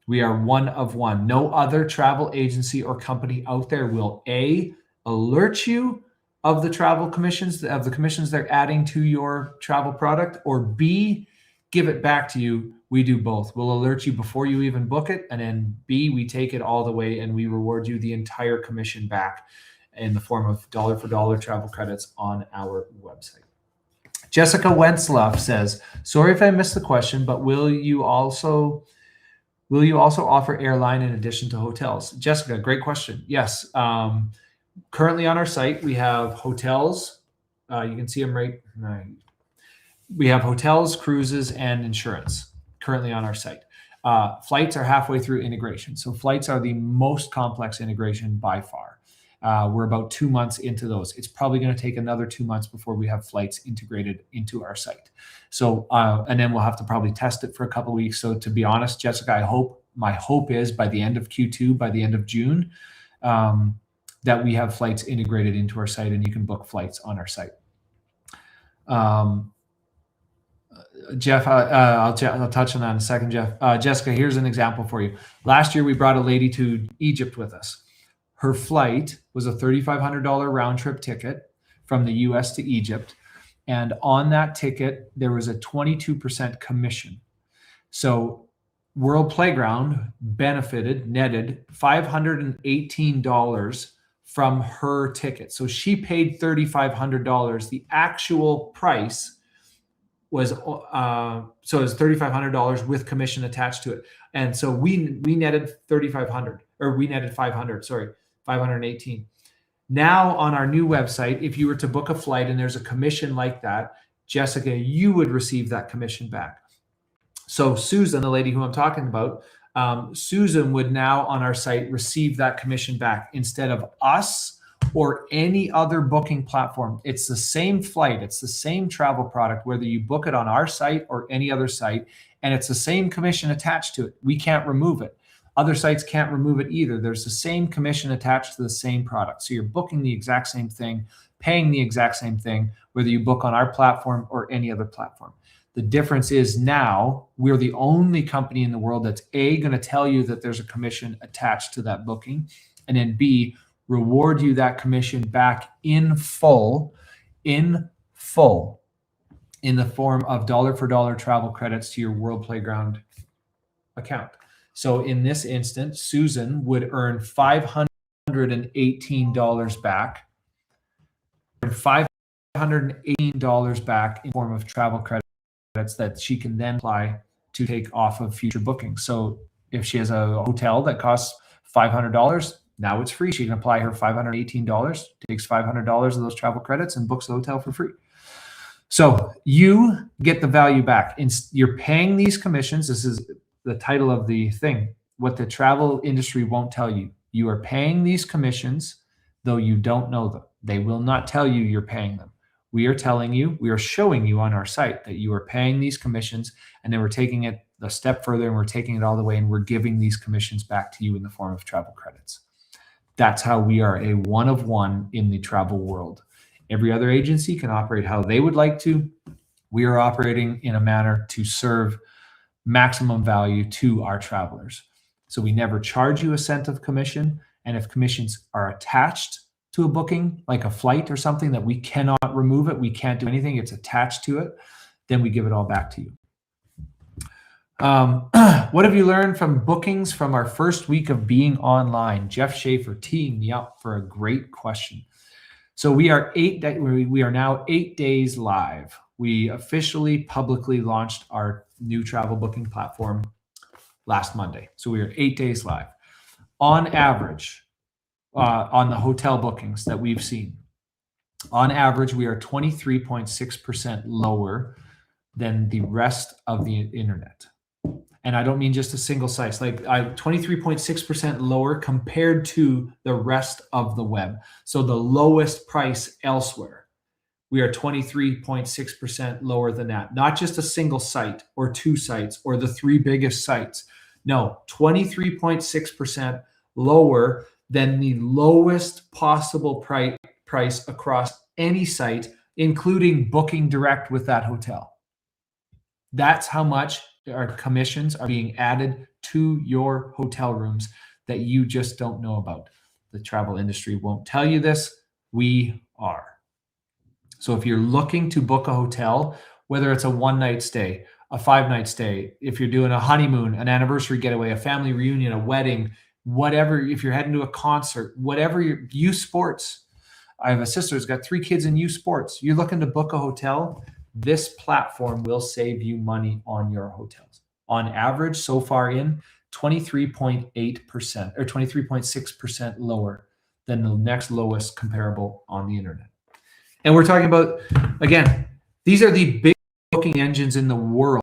Speaker 1: We are one of one. No other travel agency or company out there will A, alert you of the travel commissions, of the commissions they're adding to your travel product, or B, give it back to you. We do both. We'll alert you before you even book it, and then B, we take it all the way and we reward you the entire commission back in the form of dollar for dollar travel credits on our website. Jessica Wentzloff says, sorry if I missed the question, but will you also offer airline in addition to hotels? Jessica, great question. Yes. Currently on our site, we have hotels. You can see them right. We have hotels, cruises, and insurance currently on our site. Flights are halfway through integration. So flights are the most complex integration by far. We're about 2 months into those. It's probably going to take another 2 months before we have flights integrated into our site. So, and then we'll have to probably test it for a couple of weeks. So to be honest, Jessica, my hope is by the end of Q2, by the end of June, that we have flights integrated into our site and you can book flights on our site. Jeff, I'll touch on that in a second, Jeff. Jessica, here's an example for you. Last year, we brought a lady to Egypt with us. Her flight was a $3,500 round trip ticket from the US to Egypt. And on that ticket, there was a 22% commission. So World Playground netted $518 from her ticket. So she paid $3,500. The actual price was so it was $3,500 with commission attached to it, and so we netted 3,500, or we netted 500. Sorry, 518. Now on our new website, if you were to book a flight and there's a commission like that, Jessica, you would receive that commission back. So Susan, the lady who I'm talking about, Susan would now on our site receive that commission back instead of us or any other booking platform. It's the same flight, it's the same travel product, whether you book it on our site or any other site, and it's the same commission attached to it. We can't remove it. Other sites can't remove it either. There's the same commission attached to the same product. So you're booking the exact same thing, paying the exact same thing, whether you book on our platform or any other platform. The difference is now we're the only company in the world that's A, going to tell you that there's a commission attached to that booking, and then B, reward you that commission back in full in the form of dollar for dollar travel credits to your World Playground account. So in this instance, Susan would earn $518 back, $518 back in form of travel credits that she can then apply to take off of future bookings. So if she has a hotel that costs $500, now it's free. She can apply her $518, takes $500 of those travel credits and books the hotel for free. So you get the value back. You're paying these commissions. This is the title of the thing. What the travel industry won't tell you. You are paying these commissions, though you don't know them. They will not tell you you're paying them. We are telling you, we are showing you on our site that you are paying these commissions, and then we're taking it a step further and we're taking it all the way and we're giving these commissions back to you in the form of travel credits. That's how we are a one of one in the travel world. Every other agency can operate how they would like to. We are operating in a manner to serve maximum value to our travelers. So we never charge you a cent of commission. And if commissions are attached to a booking, like a flight or something that we cannot remove it, we can't do anything, it's attached to it, then we give it all back to you. What have you learned from bookings from our first week of being online? Jeff Schaefer teeing me up for a great question. So we are now 8 days live. We officially publicly launched our new travel booking platform last Monday. So we are 8 days live. On average, on the hotel bookings that we've seen, on average, we are 23.6% lower than the rest of the internet. And I don't mean just a single site, like 23.6% lower compared to the rest of the web. So the lowest price elsewhere, we are 23.6% lower than that. Not just a single site or two sites or the three biggest sites. No, 23.6% lower than the lowest possible price across any site, including booking direct with that hotel. That's how much our commissions are being added to your hotel rooms that you just don't know about. The travel industry won't tell you this. We are. So if you're looking to book a hotel, whether it's a one-night stay, a 5-night stay, if you're doing a honeymoon, an anniversary getaway, a family reunion, a wedding, whatever, if you're heading to a concert, whatever, youth sports. I have a sister who's got 3 kids in youth sports. You're looking to book a hotel, this platform will save you money on your hotels. On average, so far in 23.8% or 23.6% lower than the next lowest comparable on the internet. And we're talking about, again, these are the big booking engines in the world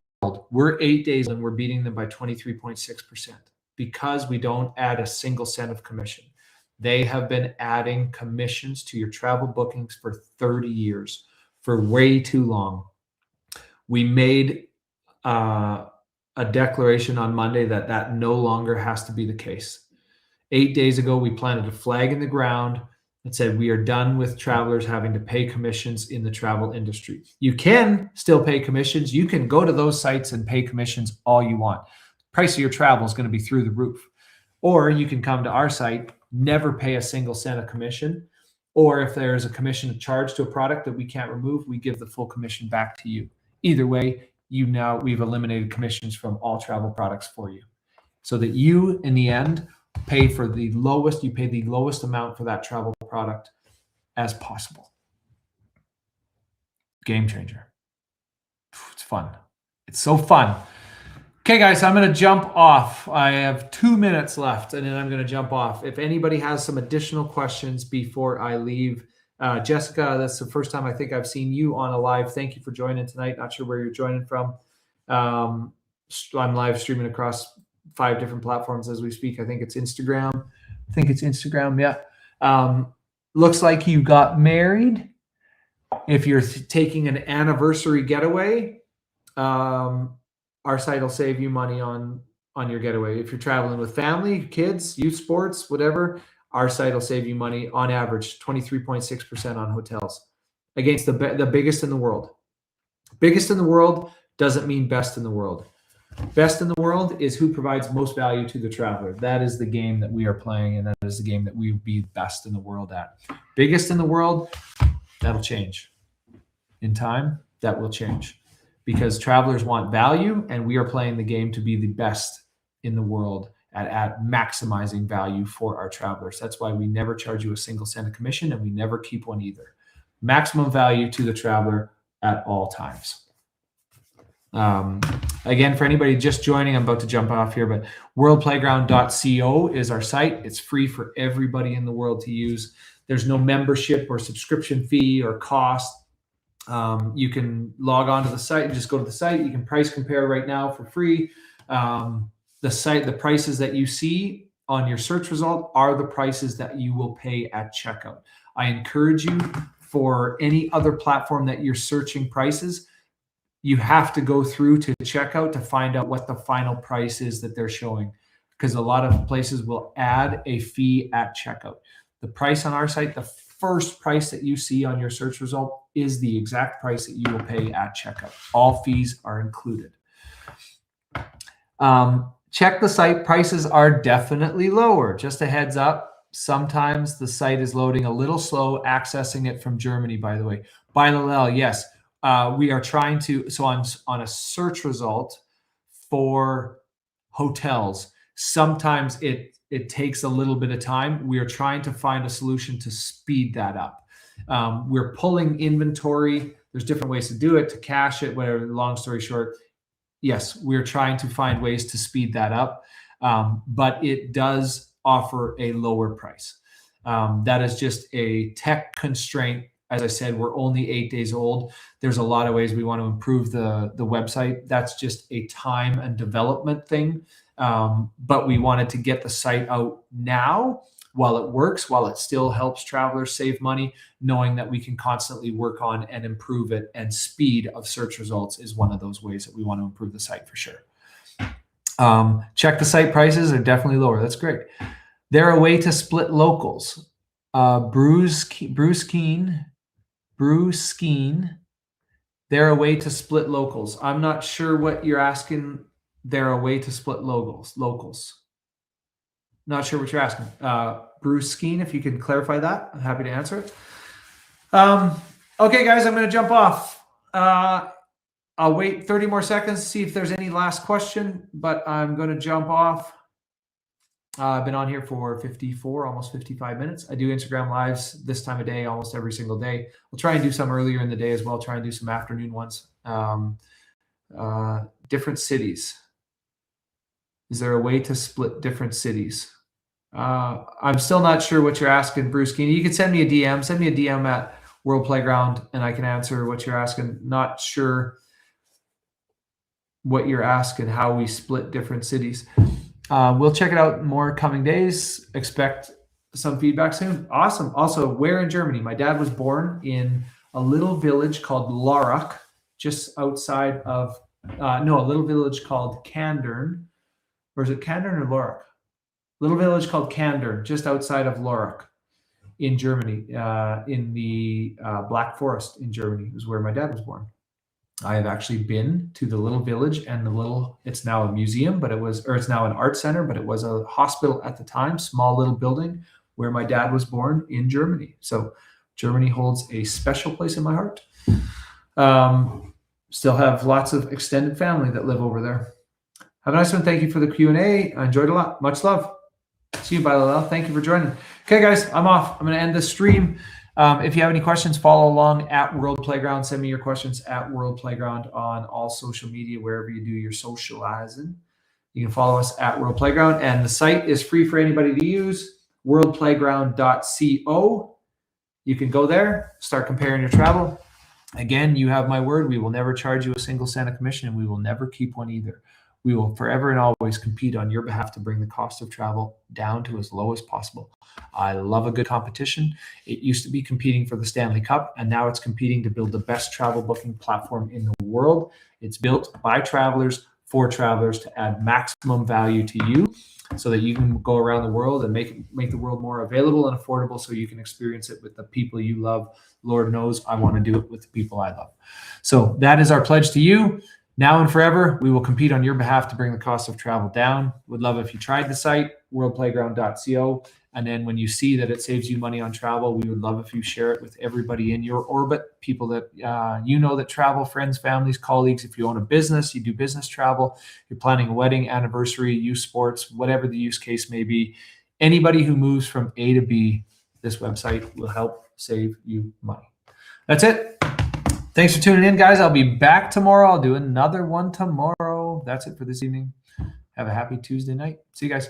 Speaker 1: We're 8 days and we're beating them by 23.6% because we don't add a single cent of commission. They have been adding commissions to your travel bookings for 30 years, for way too long. We made a declaration on Monday that no longer has to be the case. 8 days ago, we planted a flag in the ground that said we are done with travelers having to pay commissions in the travel industry. You can still pay commissions. You can go to those sites and pay commissions all you want. Price of your travel is going to be through the roof. Or you can come to our site, never pay a single cent of commission. Or if there's a commission charged to a product that we can't remove, we give the full commission back to you. Either way, we've eliminated commissions from all travel products for you, so that you, in the end, pay the lowest amount for that travel product as possible. Game changer. It's fun. It's so fun. Okay, guys, I'm going to jump off. I have 2 minutes left, and then I'm going to jump off. If anybody has some additional questions before I leave, Jessica, that's the first time I think I've seen you on a live. Thank you for joining tonight. Not sure where you're joining from. I'm live streaming across 5 different platforms as we speak. I think it's Instagram. Yeah. Looks like you got married. If you're taking an anniversary getaway, our site will save you money on your getaway. If you're traveling with family, kids, youth sports, whatever, our site will save you money on average, 23.6% on hotels against the biggest in the world. Biggest in the world doesn't mean best in the world. Best in the world is who provides most value to the traveler. That is the game that we are playing, and that is the game that we will be best in the world at. Biggest in the world, that'll change. In time, that will change. Because travelers want value, and we are playing the game to be the best in the world at maximizing value for our travelers. That's why we never charge you a single cent of commission, and we never keep one either. Maximum value to the traveler at all times. Again, for anybody just joining, I'm about to jump off here, but worldplayground.co is our site. It's free for everybody in the world to use. There's no membership or subscription fee or cost. You can log on to the site and just go to the site. You can price compare right now for free. The prices that you see on your search result are the prices that you will pay at checkout. I encourage you, for any other platform that you're searching prices, you have to go through to checkout to find out what the final price is that they're showing, because a lot of places will add a fee at checkout. The price on our site, the first price that you see on your search result, is the exact price that you will pay at checkout. All fees are included. Check the site. Prices are definitely lower. Just a heads up. Sometimes the site is loading a little slow, accessing it from Germany, by the way. Bilal, yes. We are trying to, so on a search result for hotels, sometimes it takes a little bit of time. We are trying to find a solution to speed that up. We're pulling inventory. There's different ways to do it, to cache it, whatever. Long story short, yes, we're trying to find ways to speed that up, but it does offer a lower price. That is just a tech constraint. As I said, we're only 8 days old. There's a lot of ways we want to improve the website. That's just a time and development thing. But we wanted to get the site out now while it works, while it still helps travelers save money, knowing that we can constantly work on and improve it. And speed of search results is one of those ways that we want to improve the site for sure. Check the site prices are definitely lower. That's great. They're a way to split locals. Bruce Keen. They're a way to split locals. I'm not sure what you're asking. They're a way to split locals. Not sure what you're asking. Bruce Skeen, if you can clarify that, I'm happy to answer it. Okay, guys, I'm going to jump off. I'll wait 30 more seconds to see if there's any last question, but I'm going to jump off. I've been on here for 54, almost 55 minutes. I do Instagram lives this time of day, almost every single day. We'll try and do some earlier in the day as well. Try and do some afternoon ones. Different cities. Is there a way to split different cities? I'm still not sure what you're asking, Bruce Keeney. You can send me a DM. Send me a DM at World Playground, and I can answer what you're asking. Not sure what you're asking, how we split different cities. We'll check it out in more coming days. Expect some feedback soon. Awesome. Also, where in Germany? My dad was born in a little village called Lörrach, just outside of, a little village called Kandern. Or is it Kandern or Lörrach? Little village called Kandern, just outside of Lörrach in Germany, in the Black Forest in Germany is where my dad was born. I have actually been to the little village and it's now a museum, it's now an art center, but it was a hospital at the time, small little building where my dad was born in Germany. So Germany holds a special place in my heart. Still have lots of extended family that live over there. Have a nice one. Thank you for the Q&A. I enjoyed it a lot. Much love. See you, Bilal. Thank you for joining. Okay, guys, I'm off. I'm going to end the stream. If you have any questions, follow along at World Playground. Send me your questions at World Playground on all social media, wherever you do your socializing. You can follow us at World Playground, and the site is free for anybody to use, worldplayground.co. You can go there, start comparing your travel. Again, you have my word. We will never charge you a single cent of commission, and we will never keep one either. We will forever and always compete on your behalf to bring the cost of travel down to as low as possible. I love a good competition. It used to be competing for the Stanley Cup, and now it's competing to build the best travel booking platform in the world. It's built by travelers for travelers to add maximum value to you so that you can go around the world and make the world more available and affordable so you can experience it with the people you love. Lord knows I want to do it with the people I love. So that is our pledge to you. Now and forever, we will compete on your behalf to bring the cost of travel down. Would love if you tried the site, worldplayground.co. And then when you see that it saves you money on travel, we would love if you share it with everybody in your orbit, people that that travel, friends, families, colleagues. If you own a business, you do business travel, you're planning a wedding, anniversary, youth sports, whatever the use case may be. Anybody who moves from A to B, this website will help save you money. That's it. Thanks for tuning in, guys. I'll be back tomorrow. I'll do another one tomorrow. That's it for this evening. Have a happy Tuesday night. See you guys.